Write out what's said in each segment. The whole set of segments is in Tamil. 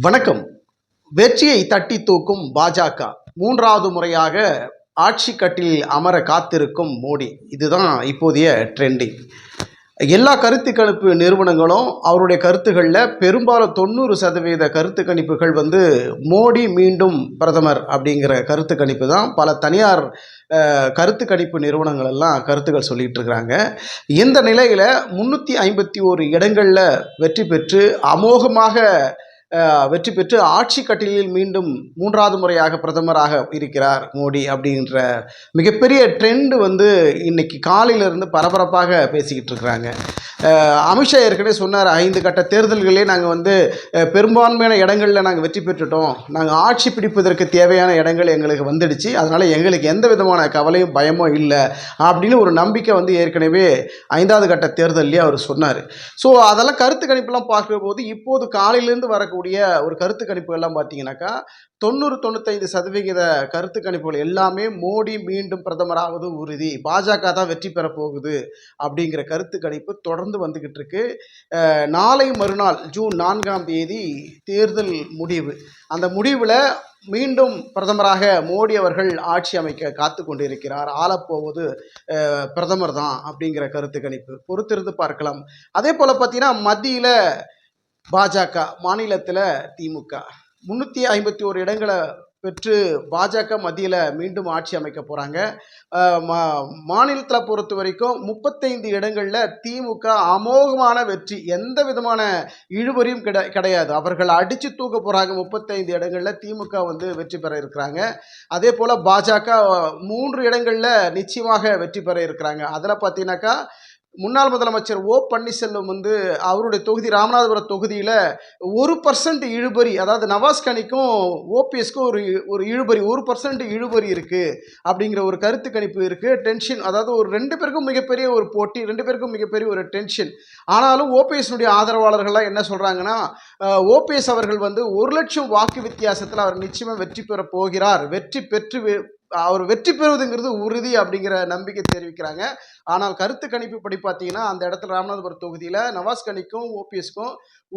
வணக்கம். வெற்றியை தட்டி தூக்கும் பாஜக மூன்றாவது முறையாக ஆட்சி கட்டிலில் அமர காத்திருக்கும் மோடி. இதுதான் இப்போதைய ட்ரெண்டிங். எல்லா கருத்து கணிப்பு நிறுவனங்களும் அவருடைய கருத்துக்களில் பெரும்பாலும் 90% கருத்து கணிப்புகள் மோடி மீண்டும் பிரதமர் அப்படிங்கிற கருத்து கணிப்பு தான். பல தனியார் கருத்து கணிப்பு நிறுவனங்கள் எல்லாம் கருத்துக்கள் சொல்லிட்டு இருக்கிறாங்க. இந்த நிலையில் 351 இடங்களில் வெற்றி பெற்று அமோகமாக வெற்றி பெற்று ஆட்சி கட்டிலில் மீண்டும் மூன்றாவது முறையாக பிரதமராக இருக்கிறார் மோடி அப்படின்ற மிகப்பெரிய ட்ரெண்டு இன்னைக்கு காலையிலிருந்து பரபரப்பாக பேசிக்கிட்டு இருக்கிறாங்க. அமித்ஷா ஏற்கனவே சொன்னார், 5 கட்ட தேர்தல்களே நாங்கள் பெரும்பான்மையான இடங்களில் நாங்கள் வெற்றி பெற்றுட்டோம், நாங்கள் ஆட்சி பிடிப்பதற்கு தேவையான இடங்கள் எங்களுக்கு வந்துடுச்சு, அதனால் எங்களுக்கு எந்த விதமான கவலையும் பயமோ இல்லை அப்படின்னு ஒரு நம்பிக்கை ஏற்கனவே 5வது கட்ட தேர்தல்லையே அவர் சொன்னார். ஸோ அதெல்லாம் கருத்து கணிப்பெல்லாம் பார்க்கும்போது இப்போது காலையிலேருந்து வரக்கூடிய ஒரு கருத்து கணிப்புகள்லாம் பார்த்தீங்கன்னாக்கா 90-95% கருத்து கணிப்புகள் எல்லாமே மோடி மீண்டும் பிரதமராவது உறுதி, பாஜக தான் வெற்றி பெற போகுது அப்படிங்கிற கருத்து கணிப்பு தொடர்ந்து வந்துகிட்டு இருக்கு. நாளை மறுநாள் ஜூன் 4ஆம் தேதி தேர்தல் முடிவு. அந்த முடிவில் மீண்டும் பிரதமராக மோடி அவர்கள் ஆட்சி அமைக்க காத்து கொண்டிருக்கிறார். ஆளப்போவது பிரதமர் தான் அப்படிங்கிற கருத்து கணிப்பு பொறுத்திருந்து பார்க்கலாம். அதே போல் பார்த்தீங்கன்னா மத்தியில் பாஜக, மாநிலத்தில் திமுக 351 இடங்களை பெற்று பாஜக மத்தியில் மீண்டும் ஆட்சி அமைக்க போகிறாங்க. மாநிலத்தில் பொறுத்த வரைக்கும் 35 இடங்களில் திமுக அமோகமான வெற்றி, எந்த விதமான இழுபறியும் கிடையாது. அவர்கள் அடித்து தூக்க போகிறாங்க. 35 இடங்களில் திமுக வெற்றி பெற இருக்கிறாங்க. அதே போல் பாஜக 3 இடங்களில் நிச்சயமாக வெற்றி பெற இருக்கிறாங்க. அதில் பார்த்தீங்கன்னாக்கா முன்னாள் முதலமைச்சர் ஓ பன்னீர்செல்வம் அவருடைய தொகுதி ராமநாதபுரம் தொகுதியில் 1% இழுபறி, அதாவது நவாஸ்கனிக்கும் ஓபிஎஸ்க்கும் ஒரு இழுபறி 1% இழுபறி இருக்குது அப்படிங்கிற ஒரு கருத்து கணிப்பு இருக்குது. டென்ஷன், அதாவது ஒரு 2 பேருக்கும் மிகப்பெரிய ஒரு போட்டி, 2 பேருக்கும் மிகப்பெரிய ஒரு டென்ஷன். ஆனாலும் ஓபிஎஸ்னுடைய ஆதரவாளர்கள்லாம் என்ன சொல்கிறாங்கன்னா, ஓபிஎஸ் அவர்கள் 1 லட்சம் வாக்கு வித்தியாசத்தில் அவர் நிச்சயமாக வெற்றி பெற போகிறார், அவர் வெற்றி பெறுவதுங்கிறது உறுதி அப்படிங்கிற நம்பிக்கை தெரிவிக்கிறாங்க. ஆனால் கருத்து கணிப்பு படி பார்த்தீங்கன்னா அந்த இடத்துல ராமநாதபுரம் தொகுதியில் நவாஸ்கனிக்கும் ஓபிஎஸ்க்கும்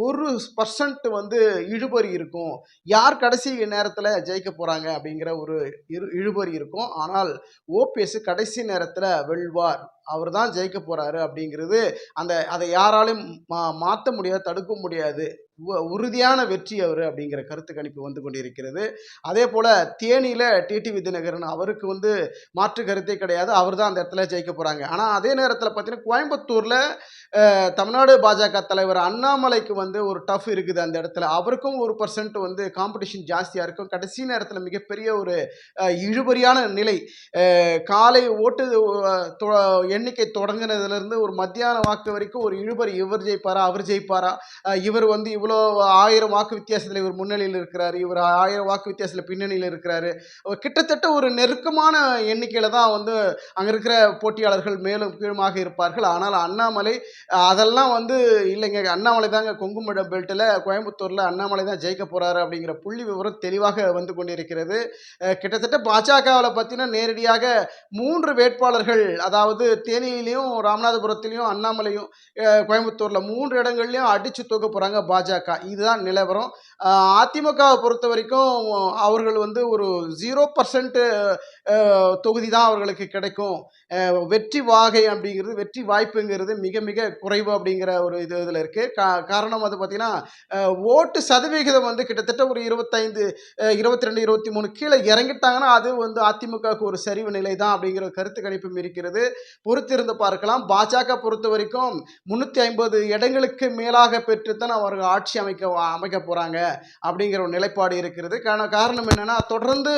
1% இழுபறி இருக்கும். யார் கடைசி நேரத்தில் ஜெயிக்க போகிறாங்க அப்படிங்கிற ஒரு இழுபறி இருக்கும். ஆனால் ஓபிஎஸ் கடைசி நேரத்தில் வெல்வார், அவர் தான் ஜெயிக்க போகிறாரு அப்படிங்கிறது அதை யாராலையும் மாற்ற முடியாது, தடுக்க முடியாது, உறுதியான வெற்றி அவர் அப்படிங்கிற கருத்து கணிப்பு கொண்டிருக்கிறது. அதே போல் தேனியில் டிடிவி தினகரன், அவருக்கு மாற்று கருத்தே கிடையாது, அவர் தான் அந்த இடத்துல ஜெயிக்க போகிறாங்க. ஆனால் அதே நேரத்தில் பார்த்தீங்கன்னா கோயம்புத்தூரில் தமிழ்நாடு பாஜக தலைவர் அண்ணாமலைக்கு ஒரு டஃப் இருக்குது. அந்த இடத்துல அவருக்கும் 1% காம்படிஷன் ஜாஸ்தியாக இருக்கும். கடைசி நேரத்தில் மிகப்பெரிய ஒரு இழுபறியான நிலை. காலை ஓட்டு எண்ணிக்கை தொடங்கினதுலேருந்து ஒரு மத்தியான வாக்கு வரைக்கும் ஒரு இழுபறி, இவர் ஜெயிப்பாரா அவர் ஜெயிப்பாரா, இவர் இவ்வளோ 1000 வாக்கு வித்தியாசத்தில் இவர் முன்னணியில் இருக்கிறார், இவர் 1000 வாக்கு வித்தியாசத்தில் பின்னணியில் இருக்கிறாரு. கிட்டத்தட்ட ஒரு நெருக்கமான எண்ணிக்கையில் தான் அங்கே இருக்கிற போட்டியாளர்கள் மேலும் கீழுமாக இருப்பார்கள். ஆனால் அண்ணாமலை அதெல்லாம் இல்லைங்க, அண்ணாமலை தாங்க கொங்குமட பெல்ட்டில் கோயம்புத்தூரில் அண்ணாமலை தான் ஜெயிக்க போகிறாரு அப்படிங்கிற புள்ளி விவரம் தெளிவாக கொண்டிருக்கிறது. கிட்டத்தட்ட பாஜகவில் பார்த்தீங்கன்னா நேரடியாக 3 வேட்பாளர்கள், அதாவது தேனியிலையும் ராமநாதபுரத்திலையும் அண்ணாமலையும் கோயம்புத்தூரில் 3 இடங்கள்லையும் அடித்து தூக்க போகிறாங்க பாஜக. இதுதான் நிலவரம். அதிமுகவை பொறுத்த வரைக்கும் அவர்கள் ஒரு 0% தொகுதி தான் அவர்களுக்கு கிடைக்கும். வெற்றி வாகை அப்படிங்கிறது, வெற்றி வாய்ப்புங்கிறது மிக மிக குறைவு அப்படிங்கிற ஒரு இதில் இருக்குது. காரணம் பார்த்தீங்கன்னா ஓட்டு சதவிகிதம் கிட்டத்தட்ட ஒரு 25, 22, 23 கீழே இறங்கிட்டாங்கன்னா அது அதிமுகவுக்கு ஒரு சரிவு நிலை தான் அப்படிங்கிற கருத்து கணிப்பும் இருக்கிறது. பொறுத்திருந்து பார்க்கலாம். பாஜக பொறுத்த வரைக்கும் 350 இடங்களுக்கு மேலாக பெற்றுத்தான் அவர்கள் ஆட்சி அமைக்க போகிறாங்க அப்படிங்கிற ஒரு நிலைப்பாடு இருக்கிறது. காரணம் என்னென்னா தொடர்ந்து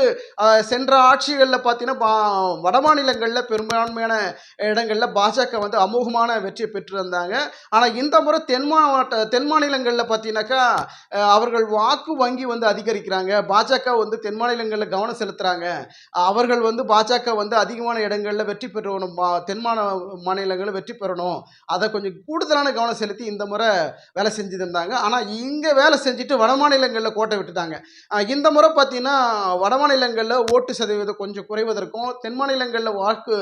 சென்ற ஆட்சிகளில் பார்த்தீங்கன்னா வட மாநிலங்களில் பெரும்பான்மையான இடங்களில் பாஜக அமோகமான வெற்றியை பெற்றிருந்தாங்க. ஆனால் இந்த முறை தென் மாநிலங்களில் பார்த்தீங்கன்னாக்கா அவர்கள் வாக்கு வங்கி அதிகரிக்கிறாங்க. பாஜக தென் மாநிலங்களில் கவனம் செலுத்துகிறாங்க. அவர்கள் பாஜக அதிகமான இடங்களில் வெற்றி பெறணும், தென் மாநிலங்களில் வெற்றி பெறணும், அதை கொஞ்சம் கூடுதலான கவனம் செலுத்தி இந்த முறை வேலை செஞ்சுருந்தாங்க. ஆனால் இங்கே வேலை செஞ்சுட்டு வட மாநிலங்களில் கோட்டை விட்டுட்டாங்க. இந்த முறை பார்த்தீங்கன்னா வட மாநிலங்களில் ஓட்டு சதவீதம் கொஞ்சம் குறைவதற்கும் தென் மாநிலங்களில் வாக்கு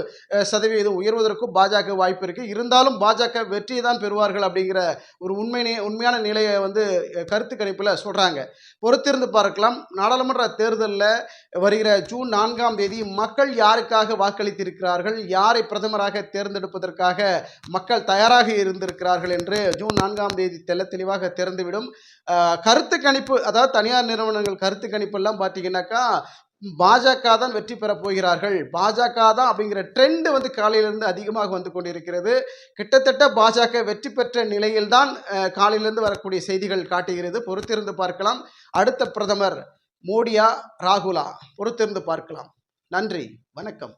சதவீதம் உயர்வதற்கும் பாஜக வாய்ப்பு இருக்குது. இருந்தாலும் பாஜக வெற்றியை தான் பெறுவார்கள் அப்படிங்கிற ஒரு உண்மையான நிலையை வந்து கருத்து கணிப்பில் சொல்கிறாங்க. பொறுத்திருந்து பார்க்கலாம். நாடாளுமன்ற தேர்தலில் வருகிற ஜூன் 4ஆம் தேதி மக்கள் யாருக்காக வாக்களித்திருக்கிறார்கள், யாரை பிரதமராக தேர்ந்தெடுப்பதற்காக மக்கள் தயாராக இருந்திருக்கிறார்கள் என்று ஜூன் 4ஆம் தேதி தெளிவாக திறந்துவிடும். கருத்து கணிப்பு, அதாவது தனியார் நிறுவனங்கள் கருத்து கணிப்பெல்லாம் பார்த்தீங்கன்னாக்கா பாஜக தான் வெற்றி பெறப் போகிறார்கள், பாஜக தான் அப்படிங்கிற ட்ரெண்ட் வந்து காலையிலிருந்து அதிகமாக வந்து கொண்டிருக்கிறது. கிட்டத்தட்ட பாஜக வெற்றி பெற்ற நிலையில்தான் காலையிலிருந்து வரக்கூடிய செய்திகள் காட்டுகிறது. பொறுத்திருந்து பார்க்கலாம். அடுத்த பிரதமர் மோடியா ராகுலா, பொறுத்திருந்து பார்க்கலாம். நன்றி, வணக்கம்.